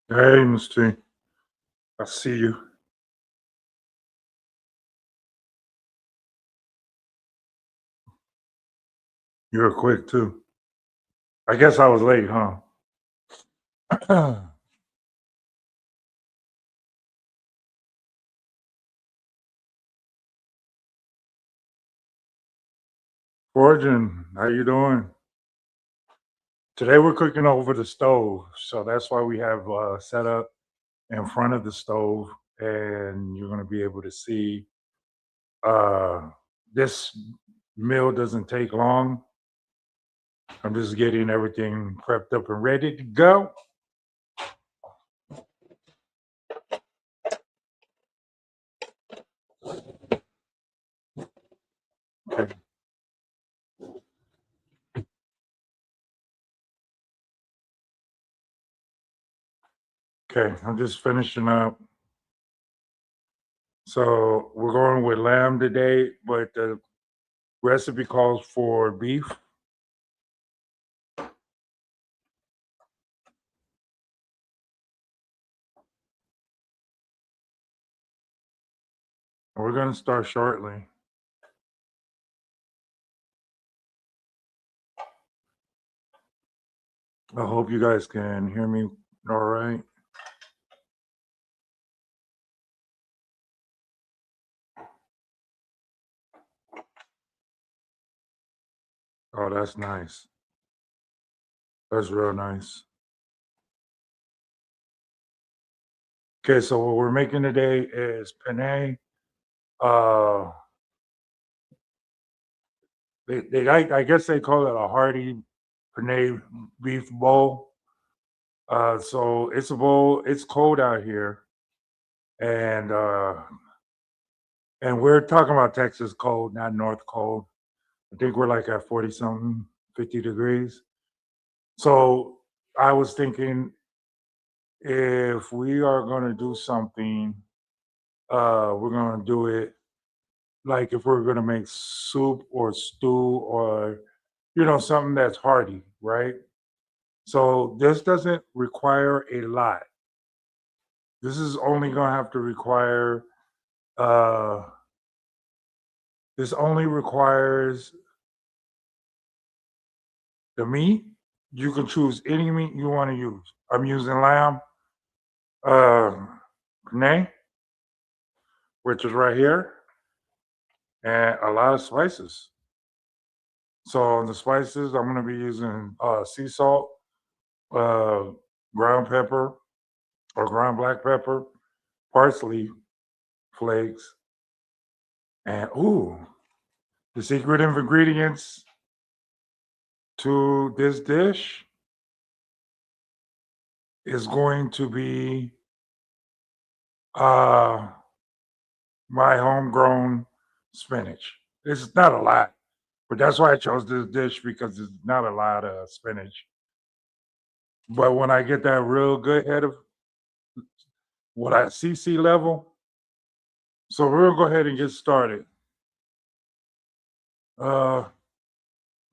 Hey, Miss T. I see you. You were quick too. I guess I was late, huh? Fortune, how you doing? Today we're cooking over the stove, so that's why we have set up in front of the stove, and you're gonna be able to see. Uh, this meal doesn't take long. I'm just getting everything prepped up and ready to go. Okay, okay, I'm just finishing up. So we're going with lamb today, but the recipe calls for beef. We're gonna start shortly. I hope you guys can hear me all right. Oh, that's nice. That's real nice. Okay, so what we're making today is penne. Uh, I guess they call it a hearty penne beef bowl. So it's a bowl. It's cold out here, and we're talking about Texas cold, not North cold. I think we're like at 40 something, 50 degrees. So I was thinking if we are going to do something, we're going to do it like if we're going to make soup or stew or, something that's hearty, right? So this doesn't require a lot. This is only going to have to require, uh, this only requires the meat. You can choose any meat you want to use. I'm using lamb, uh, penne, which is right here, and a lot of spices. So the spices, I'm gonna be using sea salt, uh, ground pepper or ground black pepper, parsley flakes, and the secret ingredients to this dish is going to be uh, my homegrown spinach. It's not a lot, but that's why I chose this dish because there's not a lot of spinach. But when I get that real good head of what I CC level, so we're gonna go ahead and get started. Uh,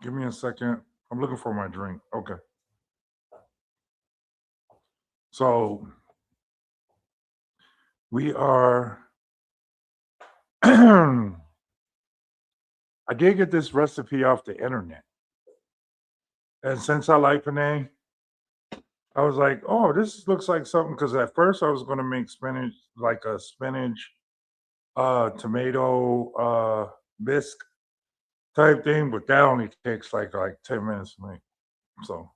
Give me a second. I'm looking for my drink. Okay. So we are. I did get this recipe off the internet. And since I like penne, I was like, oh, this looks like something. Because at first I was going to make spinach, like a spinach, tomato, bisque type thing. But that only takes like 10 minutes to make. So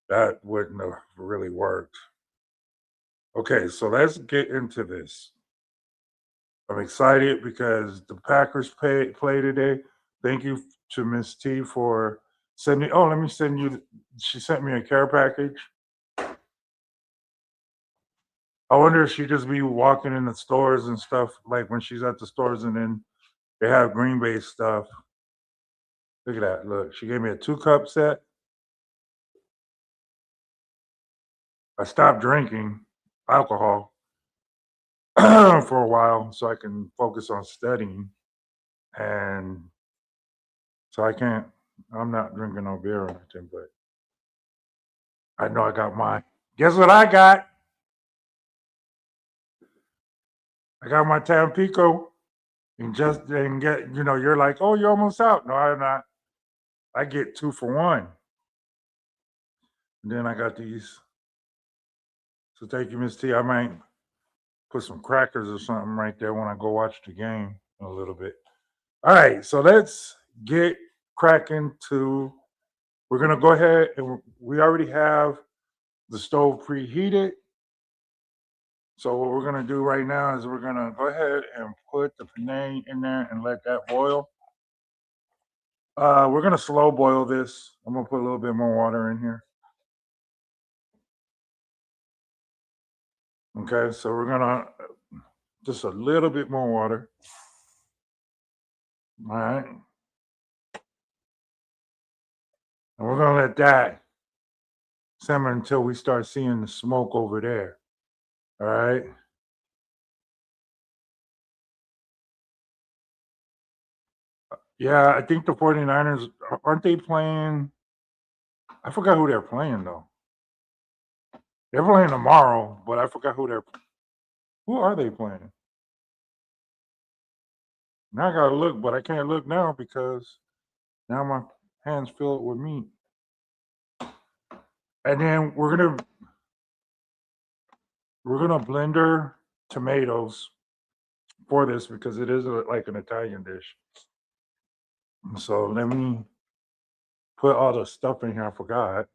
that wouldn't have really worked. Okay. So let's get into this. I'm excited because the Packers play today. Thank you to Miss T for sending. Oh, let me send you. She sent me a care package. I wonder if she just be walking in the stores and stuff, like when she's at the stores, and then they have Green Bay stuff. Look at that. Look, she gave me a 2 cup set. I stopped drinking alcohol for a while so I can focus on studying, and so I can't. I'm not drinking no beer or anything, but I know I got mine. Guess what I got? I got my Tampico and just and get, you're like, oh, you're almost out. No, I'm not. I get 2 for 1. And then I got these. So thank you, Miss T. I might put some crackers or something right there when I go watch the game in a little bit. All right, so let's get cracking to. We're gonna go ahead and we already have the stove preheated. So what we're gonna do right now is we're gonna go ahead and put the penne in there and let that boil. We're gonna slow boil this. I'm gonna put a little bit more water in here. Okay, so we're gonna just a little bit more water. All right, and we're gonna let that simmer until we start seeing the smoke over there. All right. Yeah, I think the 49ers aren't they playing? I forgot who they're playing though. They're playing tomorrow, but I forgot who are they playing? Now I gotta look, but I can't look now because now my hands filled with meat. And then we're gonna blender tomatoes for this because it is like an Italian dish. So let me put all the stuff in here. I forgot.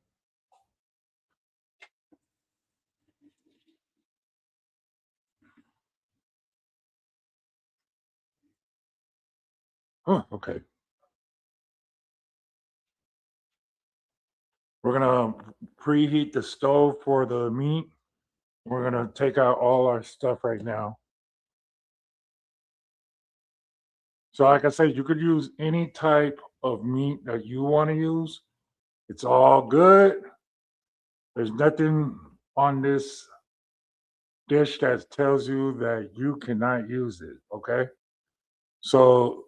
Oh, okay. We're gonna preheat the stove for the meat. We're gonna take out all our stuff right now. So, like I said, you could use any type of meat that you want to use. It's all good. There's nothing on this dish that tells you that you cannot use it. Okay. So,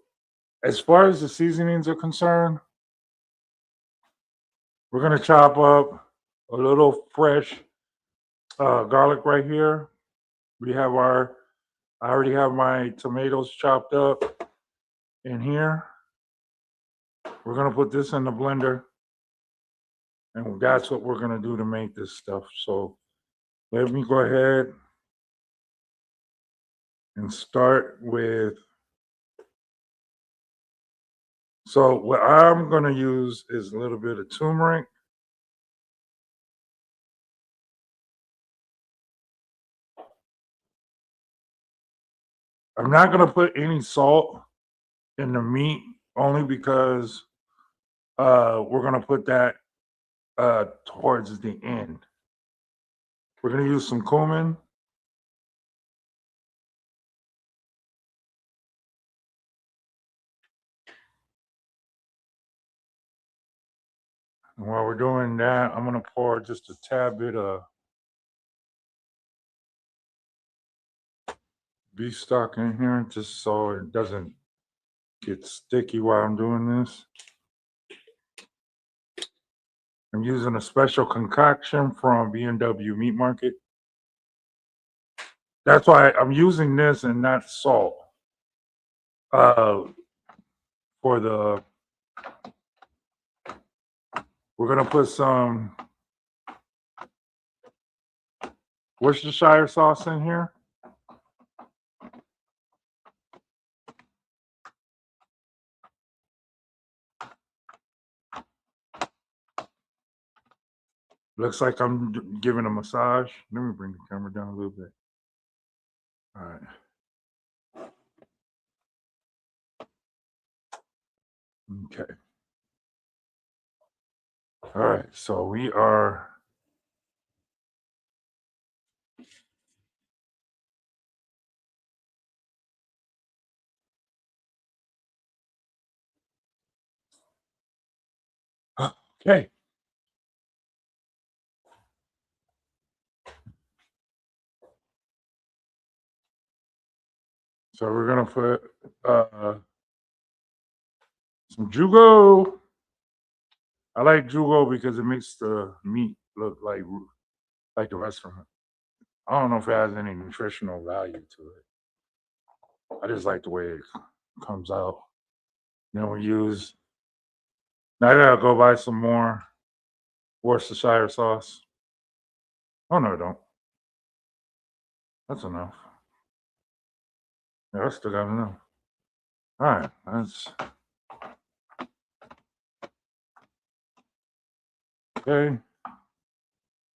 as far as the seasonings are concerned, we're gonna chop up a little fresh garlic right here. We have our. I already have my tomatoes chopped up in here. We're gonna put this in the blender, and that's what we're gonna do to make this stuff. So let me go ahead and start with. So what I'm gonna use is a little bit of turmeric. I'm not gonna put any salt in the meat only because we're gonna put that towards the end. We're gonna use some cumin. And while we're doing that, I'm gonna pour just a tad bit of beef stock in here just so it doesn't get sticky while I'm doing this. I'm using a special concoction from B&W Meat Market. That's why I'm using this and not salt. For the, we're gonna put some Worcestershire sauce in here. Looks like I'm giving a massage. Let me bring the camera down a little bit. All right. Okay. All right. So we are. Okay. So we're gonna put some jugo. I like jugo because it makes the meat look like the restaurant. I don't know if it has any nutritional value to it. I just like the way it comes out. Then we use. Now I gotta go buy some more Worcestershire sauce. Oh no, I don't. That's enough. Yeah, I still got enough. All right, that's okay.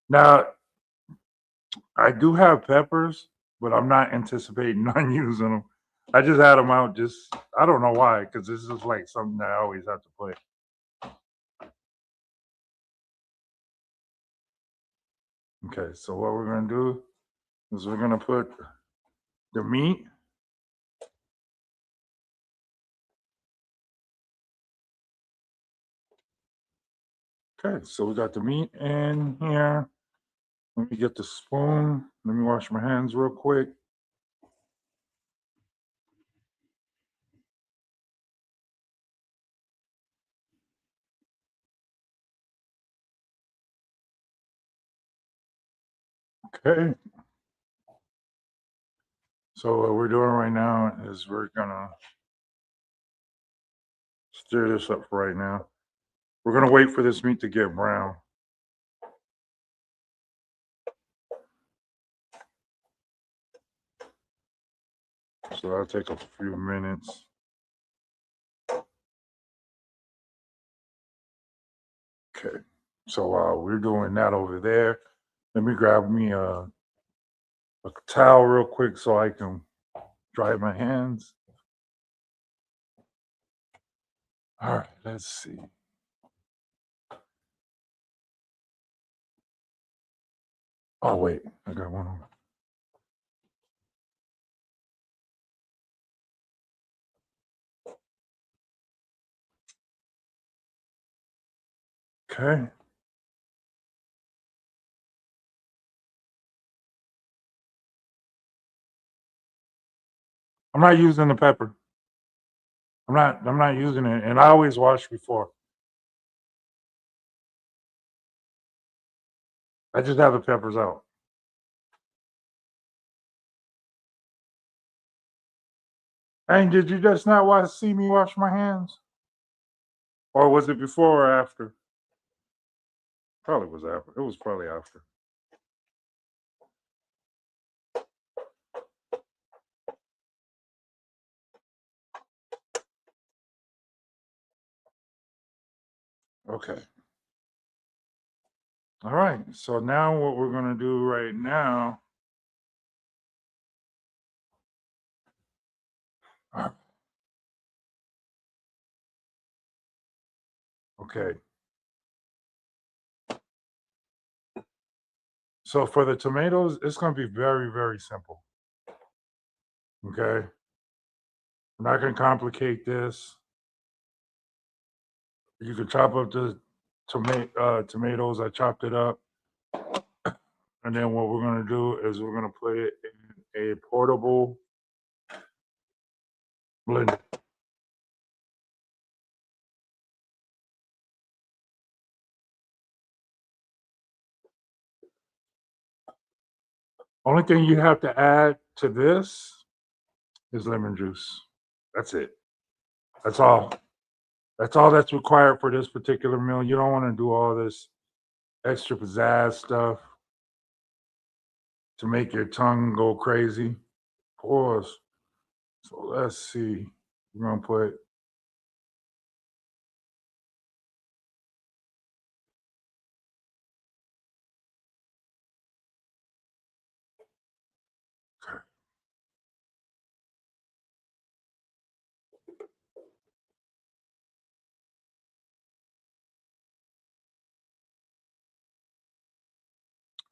Now I do have peppers, but I'm not anticipating on using them. I just had them out. Just I don't know why, because this is like something that I always have to put. Okay, so what we're gonna do is we're gonna put the meat. Okay, so we got the meat in here. Let me get the spoon. Let me wash my hands real quick. Okay. So what we're doing right now is we're gonna stir this up right now. We're gonna wait for this meat to get brown. So that'll take a few minutes. Okay. So while we're doing that over there, let me grab me a towel real quick so I can dry my hands. All right, let's see. Oh wait, I got one on. Okay. I'm not using the pepper. I'm not using it. And I always wash before. I just have the peppers out. Hey, did you just not see me wash my hands? Or was it before or after? Probably was after. It was probably after. Okay. All right. So now what we're gonna do right now. Okay. So for the tomatoes, it's gonna be very, very simple. Okay. I'm not gonna complicate this. You can chop up the tomatoes. I chopped it up. And then what we're gonna do is we're gonna put it in a portable blender. Only thing you have to add to this is lemon juice. That's it. That's all. That's all that's required for this particular meal. You don't want to do all this extra pizzazz stuff to make your tongue go crazy. Pause. So let's see. We're gonna put.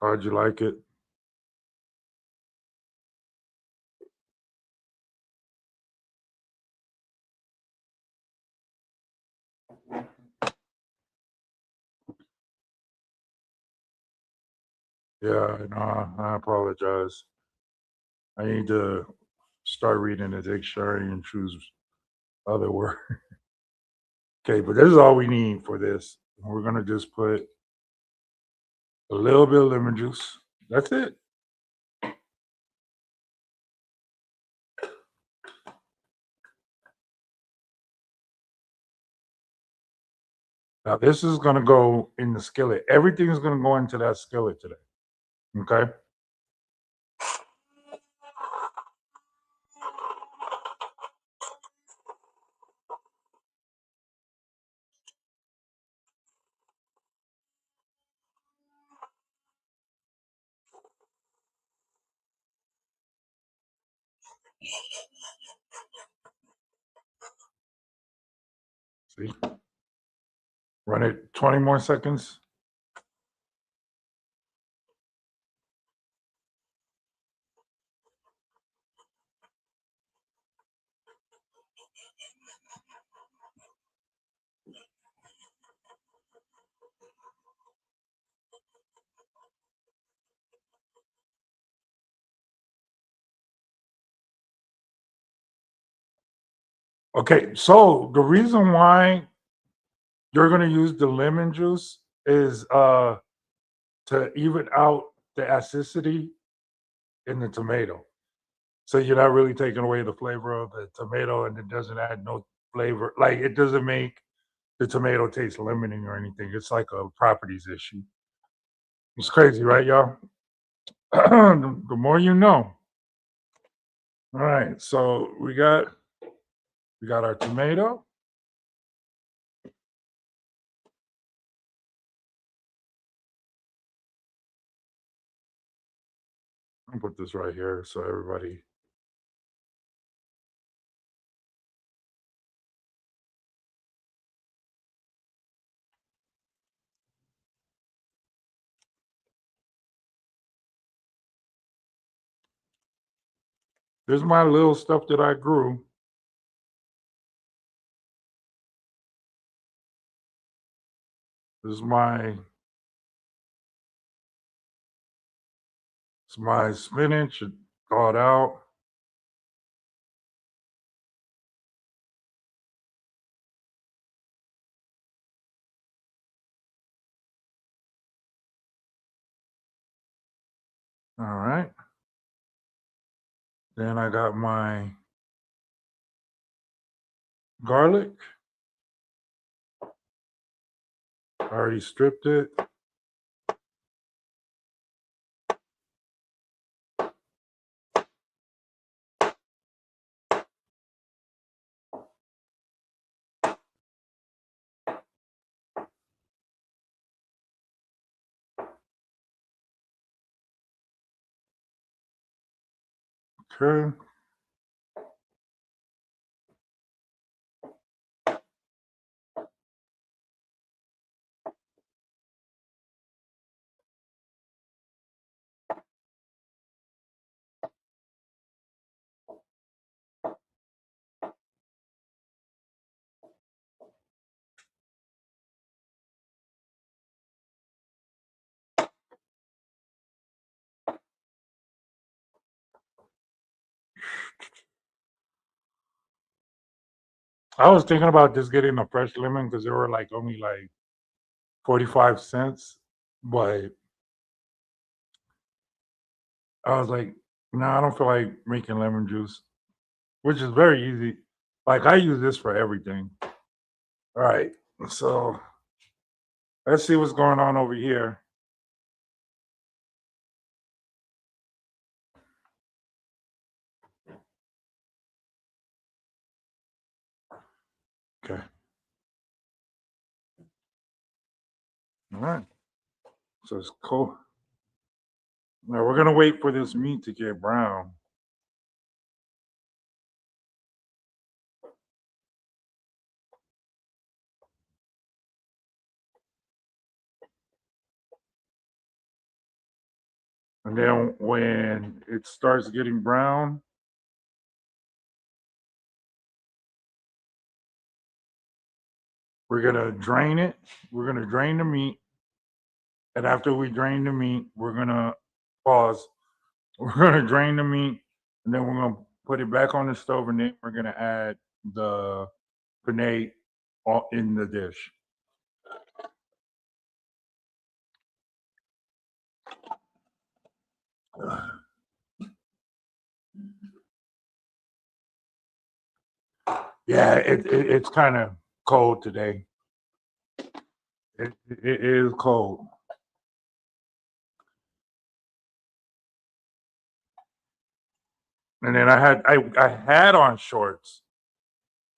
How'd you like it? Yeah, no, I apologize. I need to start reading the dictionary and choose other words. Okay, but this is all we need for this. We're gonna just put a little bit of lemon juice. That's it. Now this is gonna go in the skillet. Everything is gonna go into that skillet today. Okay. See? Run it 20 more seconds. Okay, so the reason why you're gonna use the lemon juice is to even out the acidity in the tomato. So you're not really taking away the flavor of the tomato, and it doesn't add no flavor. Like it doesn't make the tomato taste lemony or anything. It's like a properties issue. It's crazy, right, y'all? The more you know. All right, so we got our tomato. I'll put this right here so everybody. There's my little stuff that I grew. This is my spinach thawed out. All right. Then I got my garlic. I already stripped it. Okay. I was thinking about just getting a fresh lemon because they were like only like 45 cents. But I was like, no, I don't feel like making lemon juice, which is very easy. Like I use this for everything. All right. So let's see what's going on over here. Okay. All right. So it's cool. Now we're gonna wait for this meat to get brown. And then when it starts getting brown, we're gonna drain it. We're gonna drain the meat. And after we drain the meat, we're gonna pause. We're gonna drain the meat, and then we're gonna put it back on the stove, and then we're gonna add the penne in the dish. Yeah, it's kind of cold today. It is cold. And then I had on shorts,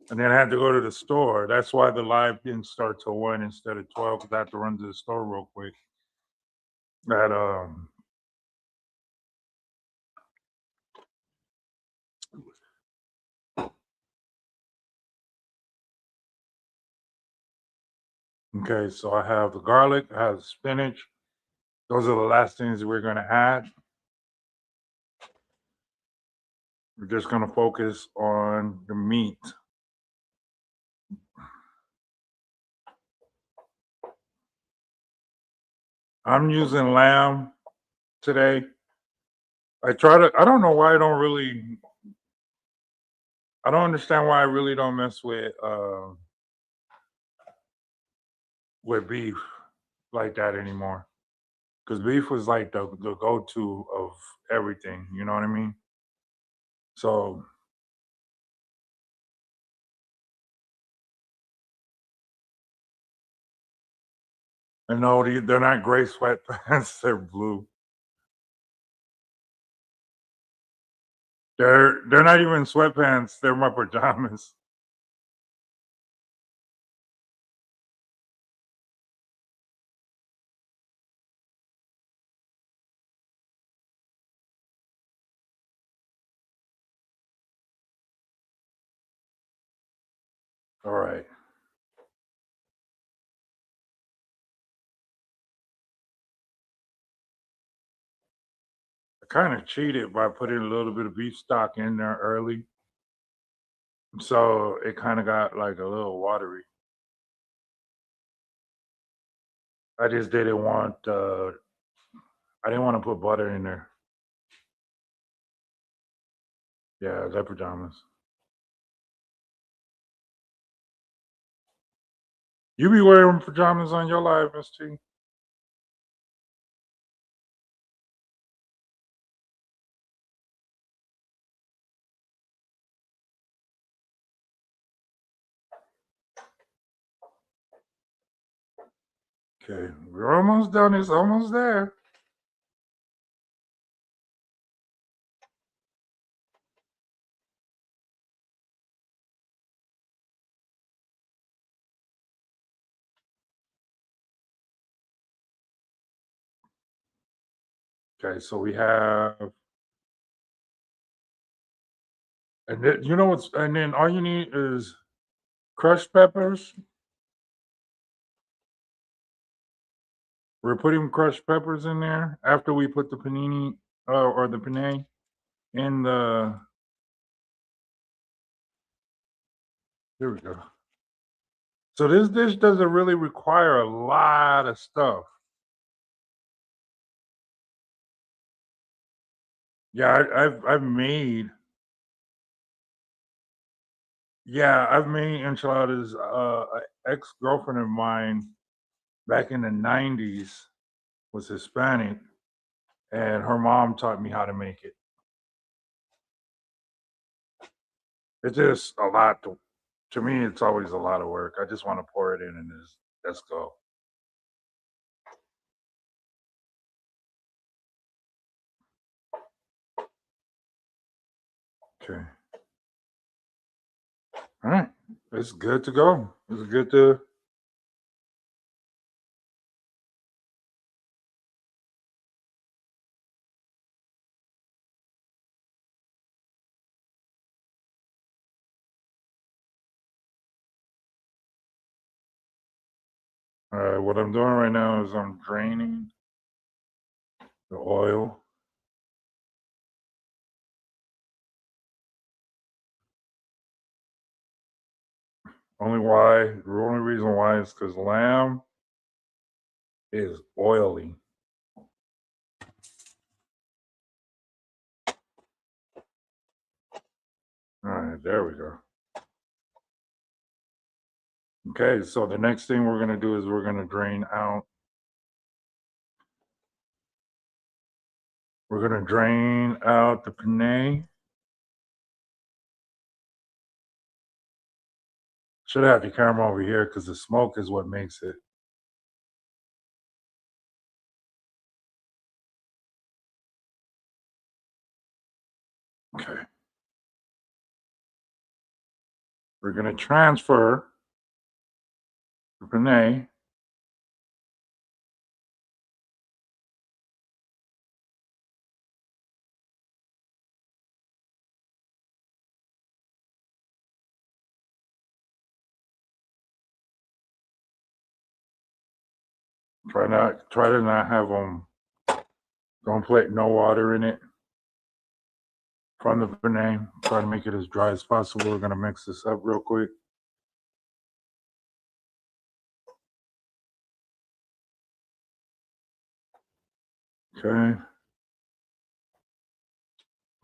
and then I had to go to the store. That's why the live didn't start till 1 instead of 12, because I had to run to the store real quick. That Okay, so I have the garlic, I have the spinach. Those are the last things we're gonna add. We're just gonna focus on the meat. I'm using lamb today. I don't know why I don't understand why I really don't mess with beef like that anymore. Because beef was like the go-to of everything, you know what I mean? So I know they're not gray sweatpants, they're blue. They're not even sweatpants, they're my pajamas. All right. I kind of cheated by putting a little bit of beef stock in there early. So it kind of got like a little watery. I just didn't want I didn't want to put butter in there. Yeah, they're pajamas. You be wearing pajamas on your live, Miss T? Okay, we're almost done. It's almost there. Okay, so we have, and then you know what's, and then all you need is crushed peppers. We're putting crushed peppers in there after we put the panini or the penne in the. Here we go. So this dish doesn't really require a lot of stuff. Yeah, I've made. Yeah, I've made enchiladas. An ex girlfriend of mine back in the '90s was Hispanic, and her mom taught me how to make it. It's just a lot to me. It's always a lot of work. I just want to pour it in and just let's go. Okay. All right. It's good to go. It's good to. All right. What I'm doing right now is I'm draining the oil. The only reason why is because lamb is oily. All right. There we go. Okay. So the next thing we're going to do is we're going to drain out. We're going to drain out the penne. Should have the camera over here because the smoke is what makes it. We're going to transfer the penne try to not have them, don't put no water in it from the penne. Try to make it as dry as possible. We're going to mix this up real quick. Okay.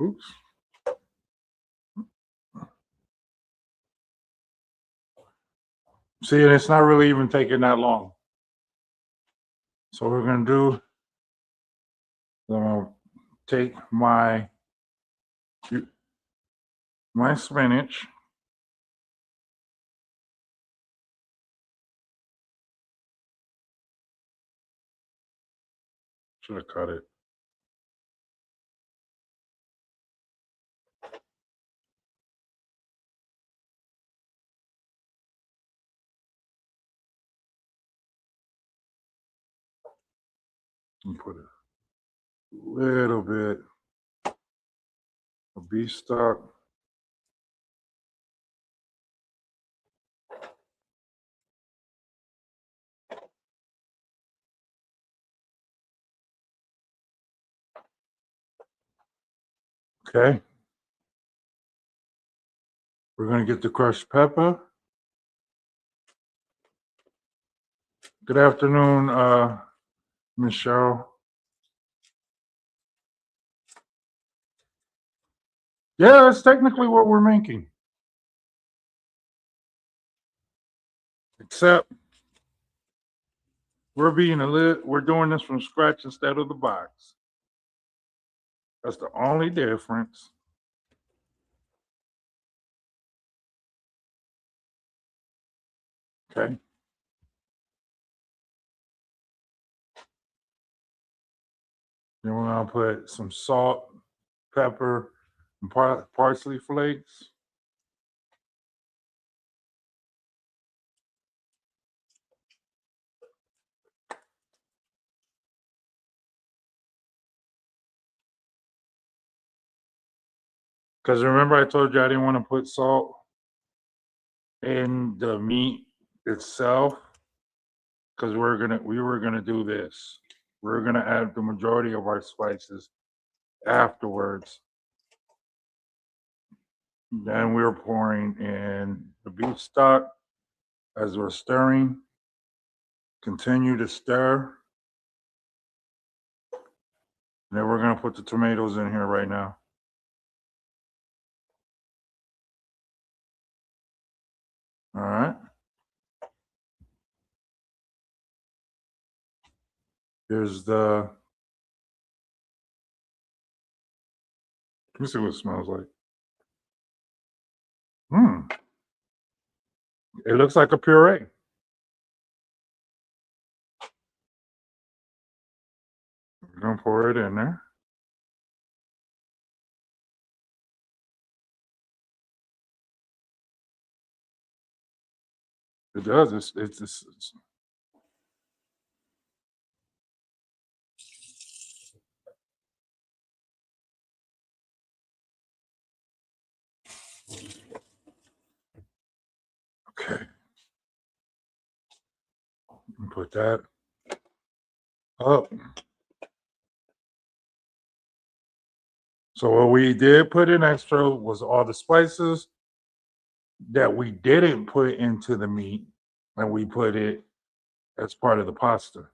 Oops. See, and it's not really even taking that long. So what we're going to do, I'm going to take my spinach. Should have cut it. And put a little bit of beef stock. Okay. We're going to get the crushed pepper. Good afternoon, Michelle. Yeah, that's technically what we're making. Except we're doing this from scratch instead of the box. That's the only difference. Okay. Then we're gonna put some salt, pepper, and parsley flakes. Because remember I told you I didn't want to put salt in the meat itself. Because we were gonna do this. We're gonna add the majority of our spices afterwards. Then we're pouring in the beef stock as we're stirring. Continue to stir. And then we're gonna put the tomatoes in here right now. All right. Here's the. Let me see what it smells like. It looks like a puree. We're gonna pour it in there. It does. It's okay. Put that up. So what we did put in extra was all the spices that we didn't put into the meat, and we put it as part of the pasta.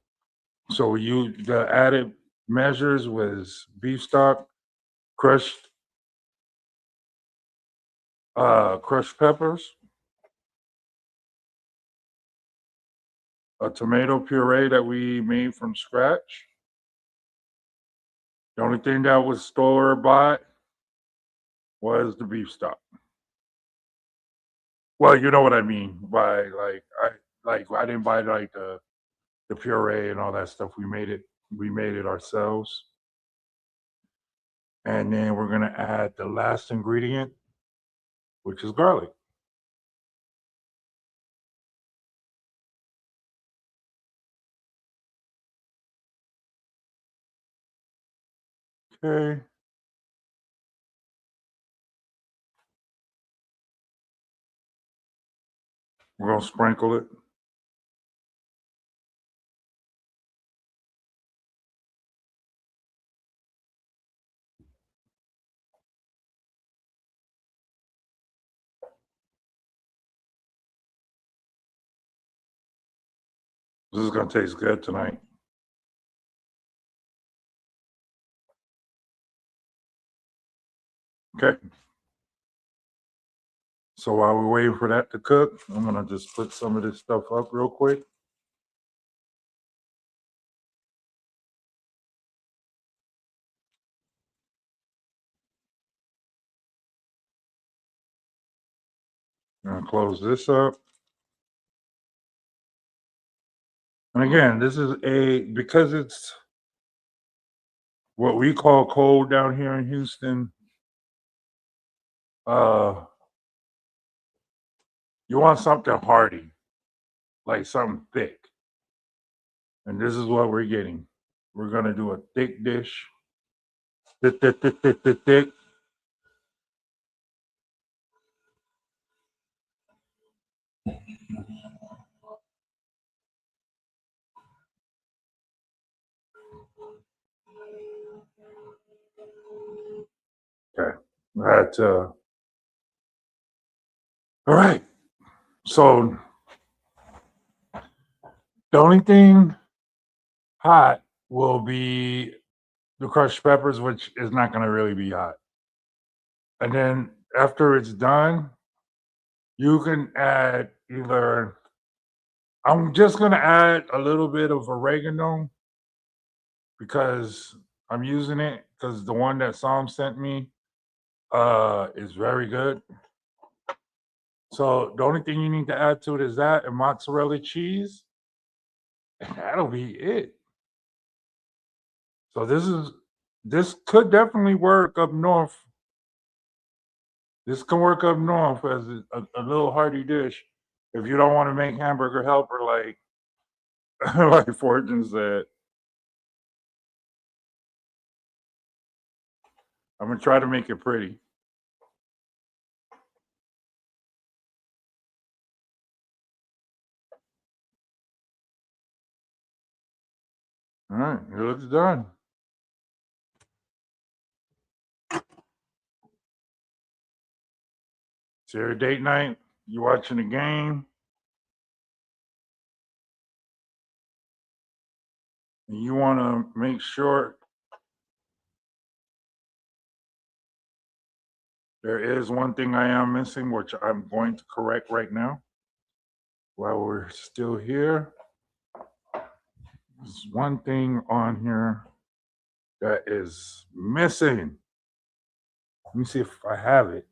So the added measures was beef stock, crushed peppers, a tomato puree that we made from scratch. The only thing that was store bought was the beef stock. Well, you know what I mean by I didn't buy like the puree and all that stuff. We made it ourselves. And then we're gonna add the last ingredient, which is garlic. Okay. We're going to sprinkle it. This is going to taste good tonight. Okay. So while we're waiting for that to cook, I'm going to just put some of this stuff up real quick. I'm going to close this up. And again, this is because it's what we call cold down here in Houston. You want something hearty, like something thick. And this is what we're getting. We're going to do a thick dish. Thick, thick, thick, thick, thick, thick. Okay. All right. So the only thing hot will be the crushed peppers, which is not going to really be hot. And then after it's done, you can add either, I'm just going to add a little bit of oregano because I'm using it because the one that Psalm sent me is very good. So the only thing you need to add to it is that and mozzarella cheese, and that'll be it. So this could definitely work up north. This can work up north as a little hearty dish if you don't want to make hamburger helper like like Fortune said. I'm gonna try to make it pretty. All right, it looks done. It's your date night. You watching the game, and you want to make sure there is one thing I am missing, which I'm going to correct right now while we're still here. There's one thing on here that is missing. Let me see if I have it.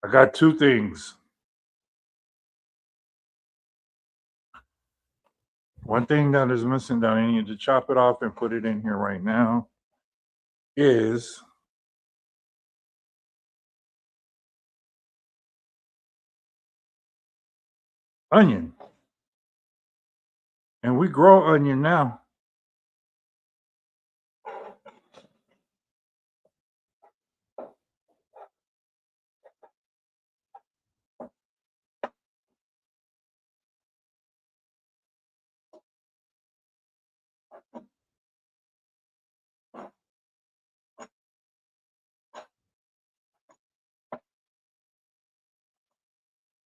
I got two things. One thing that is missing that I need to chop it off and put it in here right now is onion. And we grow onion now.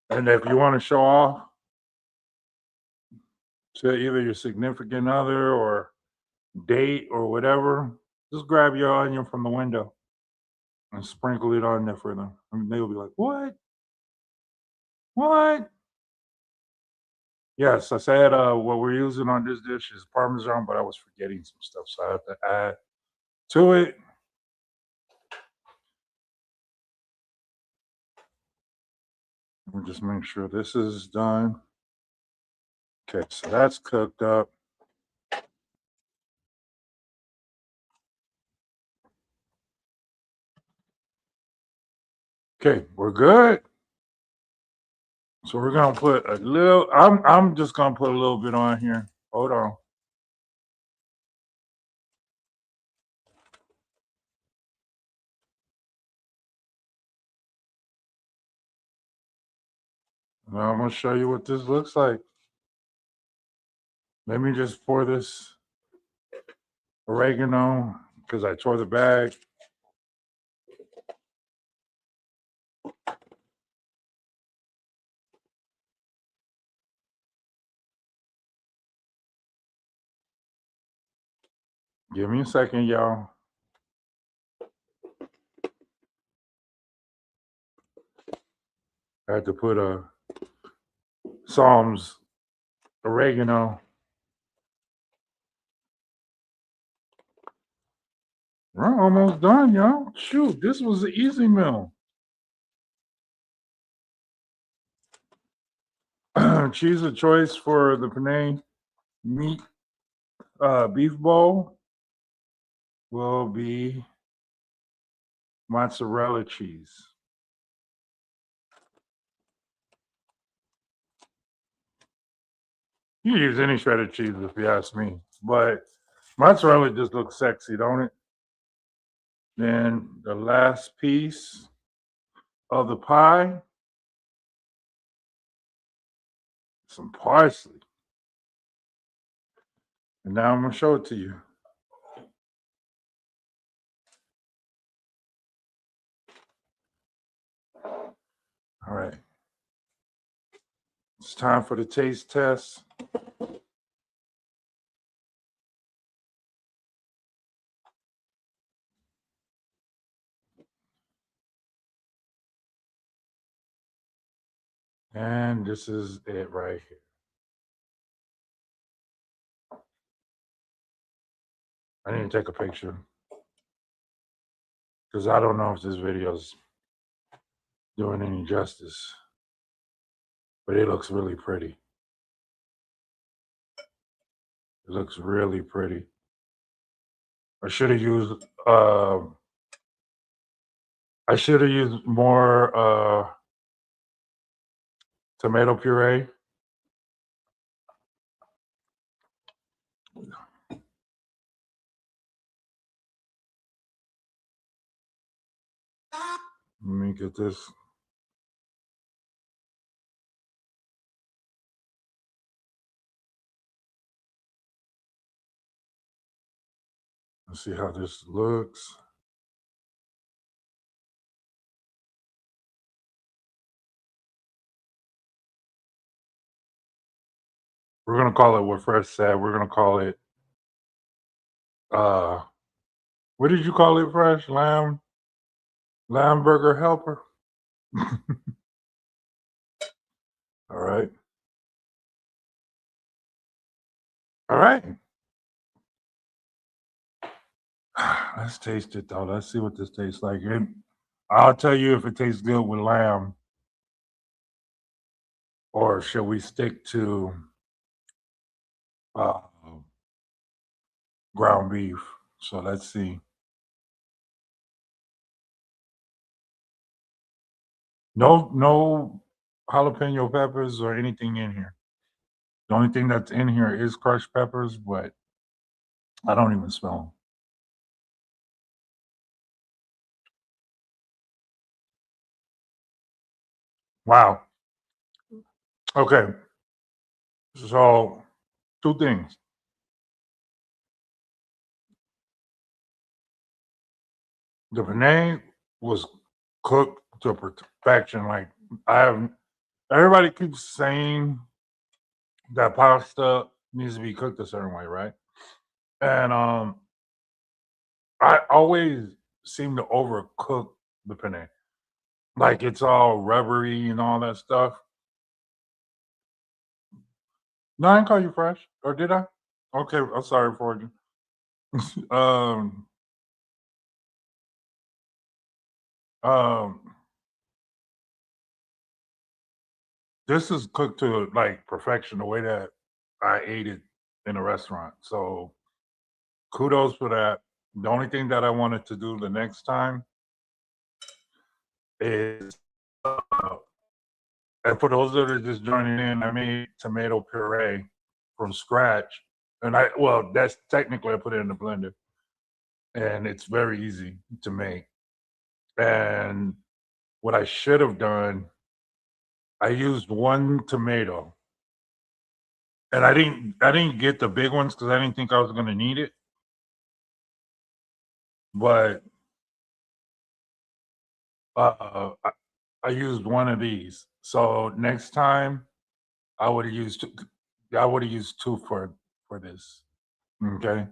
And if you want to show off to either your significant other or date or whatever, just grab your onion from the window and sprinkle it on there for them. I mean, they'll be like, what? What? Yes, I said what we're using on this dish is Parmesan, but I was forgetting some stuff, so I have to add to it. Let me just make sure this is done. Okay, so that's cooked up. Okay, we're good. So we're gonna put a little. I'm just gonna put a little bit on here. Hold on. Now I'm gonna show you what this looks like. Let me just pour this oregano because I tore the bag. Give me a second, y'all. I had to put a Psalms oregano. We're almost done, y'all. Shoot, this was an easy meal. Cheese of choice for the penne meat beef bowl will be mozzarella cheese. You can use any shredded cheese if you ask me, but mozzarella just looks sexy, don't it? Then the last piece of the pie, some parsley. And now I'm gonna show it to you. All right. It's time for the taste test. And this is it right here. I need to take a picture because I don't know if this video is doing any justice, but it looks really pretty. It looks really pretty. I should have used more tomato puree. Let me get this. Let's see how this looks. We're gonna call it what Fresh said. We're gonna call it what did you call it, Fresh? Lamb burger helper. All right. All right. Let's taste it though. Let's see what this tastes like. I'll tell you if it tastes good with lamb, or should we stick to uh, ground beef? So let's see. No jalapeno peppers or anything in here. The only thing that's in here is crushed peppers, but I don't even smell them. Wow. Okay. So two things. The penne was cooked to perfection. Like I have everybody keeps saying that pasta needs to be cooked a certain way, right? And I always seem to overcook the penne. Like it's all rubbery and all that stuff. No, I didn't call you fresh, or did I? Okay, I'm sorry for you. Um, this is cooked to like perfection, the way that I ate it in a restaurant. So kudos for that. The only thing that I wanted to do the next time is, uh, and for those that are just joining in, I made tomato puree from scratch. And well, that's technically I put it in the blender, and it's very easy to make. And what I should have done, I used one tomato, and I didn't get the big ones because I didn't think I was going to need it. But I used one of these. So next time I would have used two, I would have used two for this. Okay.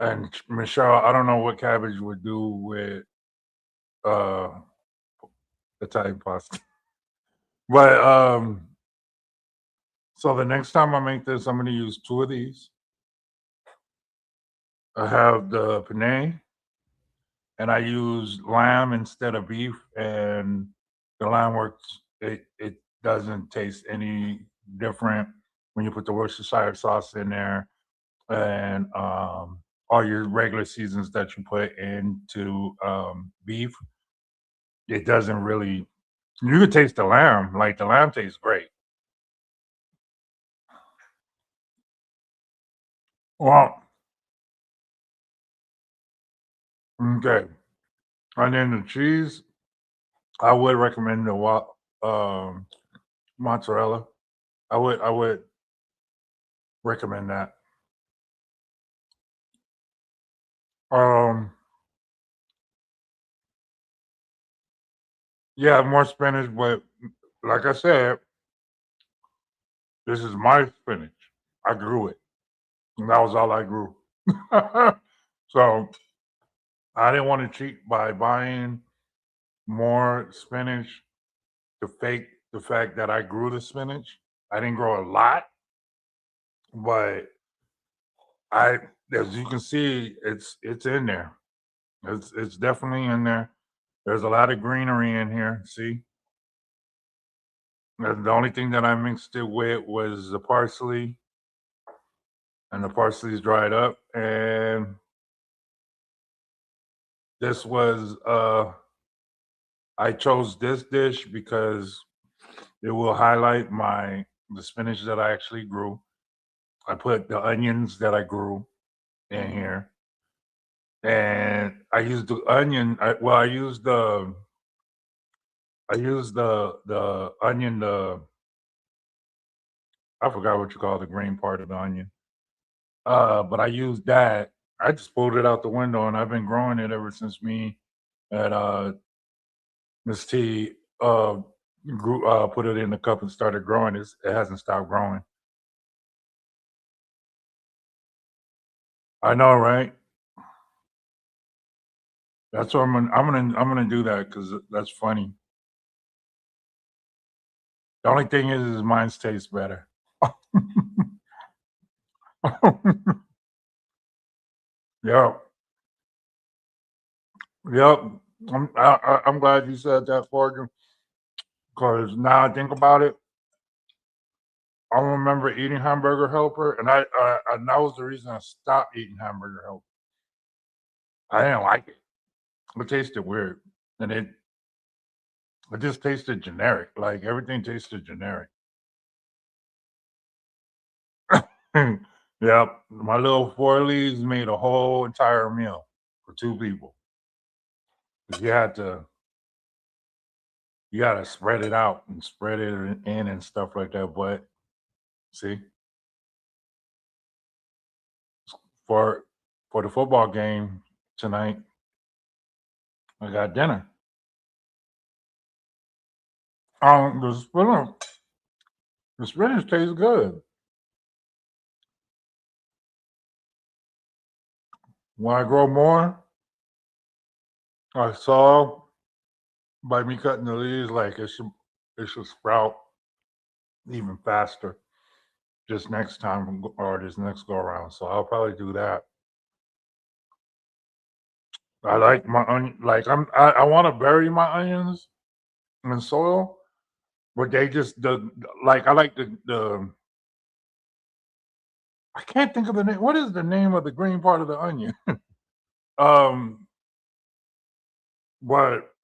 And Michelle, I don't know what cabbage would do with uh Italian pasta. But so the next time I make this, I'm gonna use two of these. I have the penne and I use lamb instead of beef, and the lamb works. It doesn't taste any different when you put the Worcestershire sauce in there, and all your regular seasons that you put into beef. It doesn't really. You could taste the lamb. Like the lamb tastes great. Well, okay. And then the cheese, I would recommend the mozzarella. I would recommend that. Um, yeah, more spinach, but like I said, this is my spinach. I grew it, and that was all I grew. So I didn't want to cheat by buying more spinach to fake the fact that I grew the spinach. I didn't grow a lot, but I, as you can see, it's in there. It's definitely in there. There's a lot of greenery in here. See, and the only thing that I mixed it with was the parsley, and the parsley's dried up. And this was I chose this dish because it will highlight the spinach that I actually grew. I put the onions that I grew in here, and I used the onion. Well, I used the onion. I forgot what you call the green part of the onion. But I used that. I just pulled it out the window, and I've been growing it ever since me and Miss T put it in the cup and started growing. It hasn't stopped growing. I know, right? That's what I'm gonna do that because that's funny. The only thing is mine's tastes better. Yep, yep. I'm glad you said that, Fortune, because now I think about it, I remember eating Hamburger Helper, and that was the reason I stopped eating Hamburger Helper. I didn't like it. It tasted weird, and it just tasted generic. Like everything tasted generic. Yep, my little four leaves made a whole entire meal for two people. 'Cause you gotta spread it out and spread it in and stuff like that. But see, for for the football game tonight, I got dinner. The spinach tastes good. When I grow more, I saw by me cutting the leaves, like it should sprout even faster this next time or this next go around. So I'll probably do that. I like my onion. Like I want to bury my onions in soil, but they just like I like the I can't think of the name. What is the name of the green part of the onion? Um, but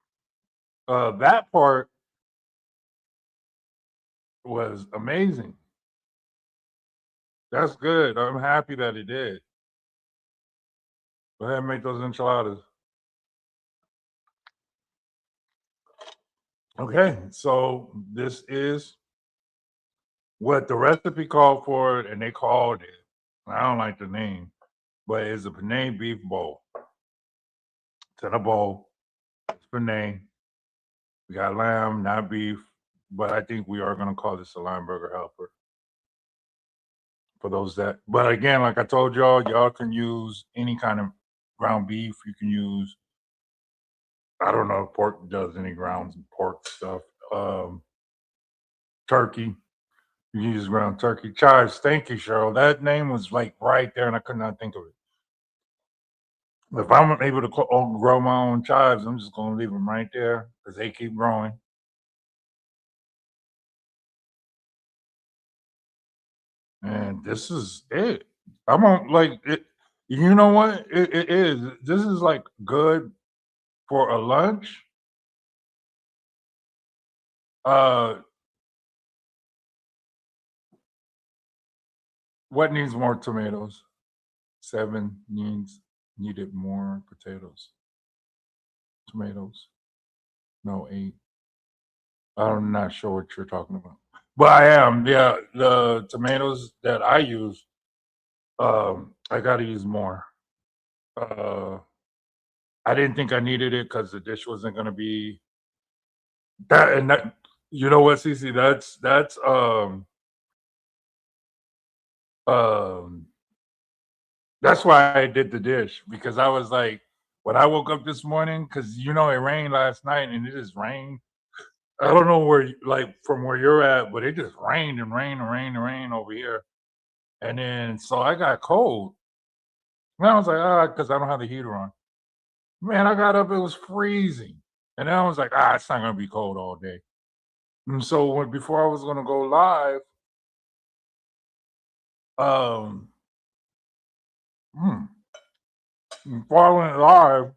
That part was amazing. That's good. I'm happy that he did. Go ahead and make those enchiladas. Okay, so this is what the recipe called for, and they called it. I don't like the name, but it's a penne beef bowl. It's in a bowl. It's penne. We got lamb, not beef, but I think we are going to call this a Lineburger helper for those that. But again, like I told y'all can use any kind of ground beef. You can use, I don't know if pork does any ground pork stuff. Turkey. You can use ground turkey. Chives. Thank you, Cheryl. That name was like right there, and I could not think of it. If I'm able to grow my own chives, I'm just going to leave them right there because they keep growing. And this is it. I'm on like it. You know what? It is. This is like good for a lunch. Uh, what needs more tomatoes? 7 needed more potatoes. Tomatoes. No, 8. I'm not sure what you're talking about. But I am. Yeah, the tomatoes that I use, I gotta use more. Uh, I didn't think I needed it because the dish wasn't gonna be that. And that, you know what, Cece? Um, that's why I did the dish because I was like, when I woke up this morning, because it rained last night and it just rained. I don't know like from where you're at, but it just rained and rained and rained and rained over here. And then so I got cold. And I was like, because I don't have the heater on. Man, I got up, it was freezing. And then I was like, it's not gonna be cold all day. And so before I was gonna go live, um, hmm, before I went live,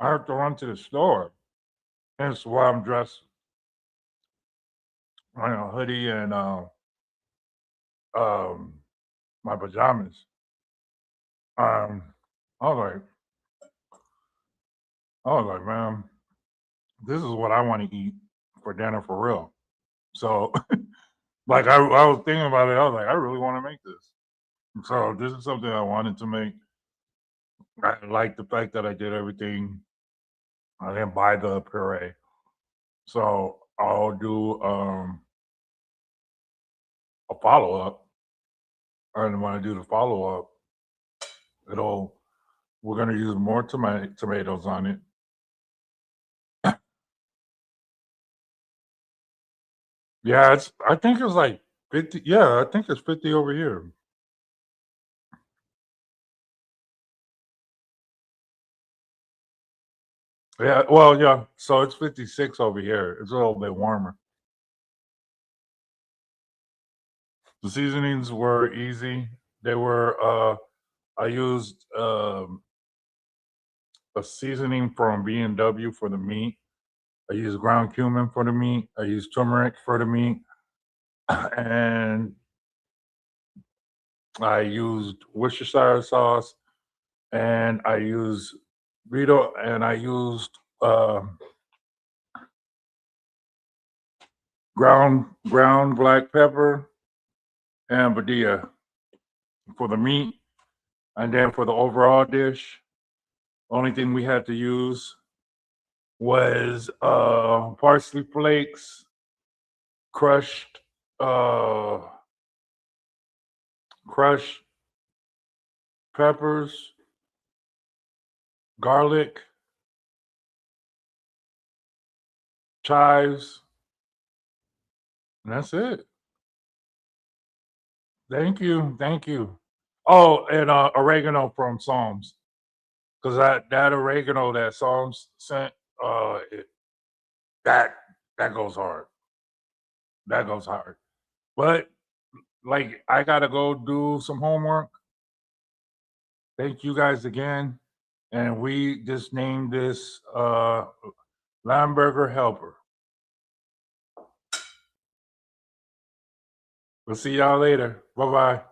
I have to run to the store. Hence why I'm dressed in a hoodie and um my pajamas. Um, I was like, man, this is what I want to eat for dinner for real. So, like, I was thinking about it. I was like, I really want to make this. So this is something I wanted to make. I like the fact that I did everything. I didn't buy the puree. So I'll do a follow up. And when I do the follow up, we're gonna use more tomatoes on it. Yeah, I think it's like 50. Yeah, I think it's 50 over here. Yeah, well, yeah. So it's 56 over here. It's a little bit warmer. The seasonings were easy. They were I used a seasoning from B&W for the meat. I used ground cumin for the meat. I used turmeric for the meat. And I used Worcestershire sauce and I used Vito and I used ground black pepper and Badia for the meat. And then for the overall dish, only thing we had to use was parsley flakes, crushed uh crushed peppers, garlic, chives, and that's it. Thank you, thank you. Oh, and oregano from Psalms, because that oregano that Psalms sent, that that goes hard. That goes hard. But like, I gotta go do some homework. Thank you guys again. And we just named this Lamb burger helper. We'll see y'all later. Bye-bye.